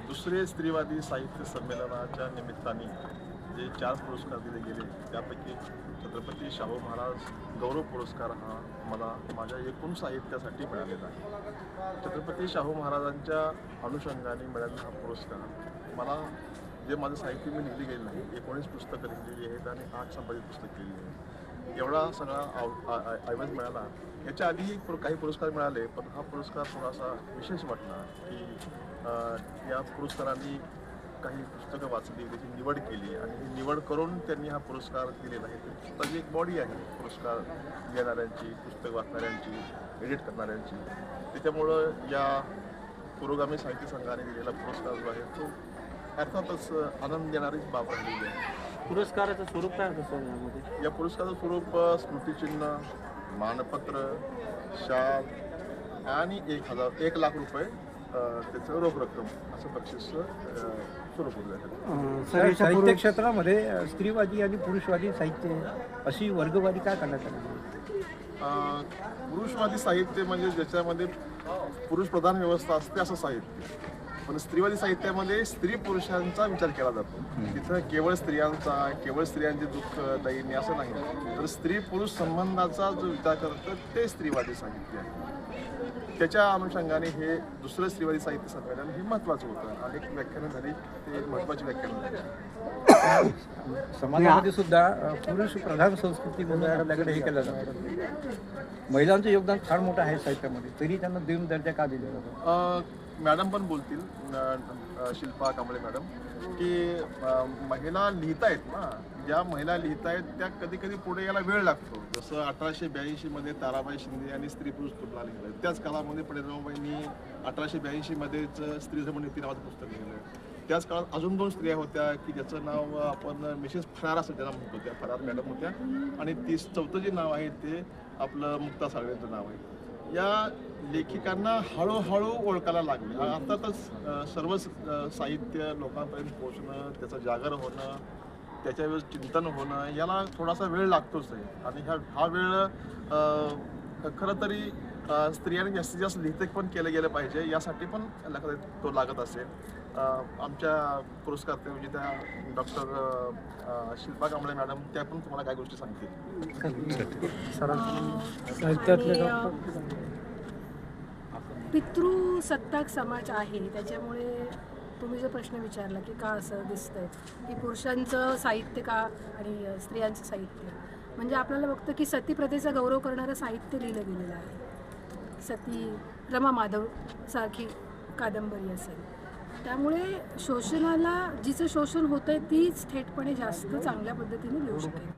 दुसरे स्त्रीवादी साहित्य संमेलनाच्या निमित्ताने जे 4 पुरस्कार दिले गेले त्यापैकी छत्रपती शाहू महाराज गौरव पुरस्कार हा मला माझ्या एकूण साहित्यासाठी मिळालेला आहे. छत्रपती शाहू महाराजांच्या अनुषंगाने मिळालेला हा पुरस्कार मला जे माझं साहित्य मी लिहिली गेलं नाही, 19 पुस्तकं लिहिलेली आहेत आणि 8 संपादित पुस्तकं लिहिली आहेत. एवढा सगळा ऐवज मिळाला. याच्या आधी काही पुरस्कार मिळाले, पण हा पुरस्कार थोडासा विशेष वाटला की या पुरस्कारांनी काही पुस्तकं वाचली, त्याची निवड केली आणि ही निवड करून त्यांनी हा पुरस्कार दिलेला आहे. त्याची एक बॉडी आहे पुरस्कार देणाऱ्यांची, पुस्तक वाचणाऱ्यांची, एडिट करणाऱ्यांची. त्याच्यामुळं या पुरोगामी साहित्य संघाने दिलेला पुरस्कार जो आहे तो अर्थातच आनंद देणारीच बाब राहिलेली आहे. पुरस्काराचं स्वरूप काय असतं यामध्ये? या पुरस्काराचं स्वरूप स्मृतिचिन्ह, मानपत्र, शाल आणि 1 लाख रुपये त्याचं रोख रक्कम असं बक्षीस स्वरूप होतं आहे. साहित्य क्षेत्रामध्ये स्त्रीवादी आणि पुरुषवादी साहित्य अशी वर्गवादी काय करण्यात आली? पुरुषवादी साहित्य म्हणजे ज्याच्यामध्ये पुरुष प्रधान व्यवस्था असते असं साहित्य. पण स्त्रीवादी साहित्यामध्ये स्त्री पुरुषांचा विचार केला जातो. तिथं केवळ स्त्रियांचे दुःख दैन्य असं नाही, तर स्त्री पुरुष संबंधाचा जो विचार करतं ते स्त्रीवादी साहित्य आहे. त्याच्या अनुषंगाने हे दुसरं स्त्रीवादी साहित्य संमेलन हे महत्त्वाचं होतं. अनेक व्याख्यानं झाली, ते महत्त्वाची व्याख्यानं झाली. समाजामध्ये सुद्धा पुरुष प्रधान संस्कृती म्हणून हे केलं जातं. महिलांचं योगदान फार मोठं आहे साहित्यामध्ये, तरी त्यांना देऊन दर्जा का दिला जातो? मॅडम पण बोलतील, शिल्पा कांबळे मॅडम, की महिला लिहितायत ना, ज्या महिला लिहितायत त्या कधी कधी पुढे यायला वेळ लागतो. जसं 1882 ताराबाई शिंदे यांनी स्त्री पुरुष तुलना लिहिलं, त्याच काळामध्ये पंडितरावबाईंनी 1882 स्त्री जमनीती नावाचं पुस्तक लिहिलं. त्याच काळात अजून 2 स्त्रिया होत्या की ज्याचं नाव आपण मिसेस फरार असं त्यांना म्हणतो, त्या फरार मॅडम होत्या. आणि 4थं जे नाव आहे ते आपलं मुक्ता साळवेंचं नाव आहे. या लेखिकांना हळूहळू ओळखायला लागले. अर्थातच सर्वच साहित्य लोकांपर्यंत पोहोचणं, त्याचं जागर होणं, त्याच्यावर चिंतन होणं याला थोडासा वेळ लागतोच आहे. आणि हा वेळ खरं तरी स्त्रियांनी जास्तीत जास्त लिहिते पण केलं गेलं पाहिजे, यासाठी पण तो लागत असेल. आमच्या पुरस्कार विजेत्या डॉक्टर शिल्पा कांबळे मॅडम त्या पण तुम्हाला काय गोष्टी सांगतील. पितृसत्ताक समाज आहे, त्याच्यामुळे तुम्ही जो प्रश्न विचारला की का असं दिसतंय की पुरुषांचं साहित्य का आणि स्त्रियांचं साहित्य, म्हणजे आपल्याला बघतं की सती प्रथेचा गौरव करणारं साहित्य लिहिलं गेलेलं आहे. सती रमा माधव सारखी कादंबरी असेल, त्यामुळे शोषणाला जिचं शोषण होतंय तीच थेटपणे जास्त चांगल्या पद्धतीने लिहू शकेल.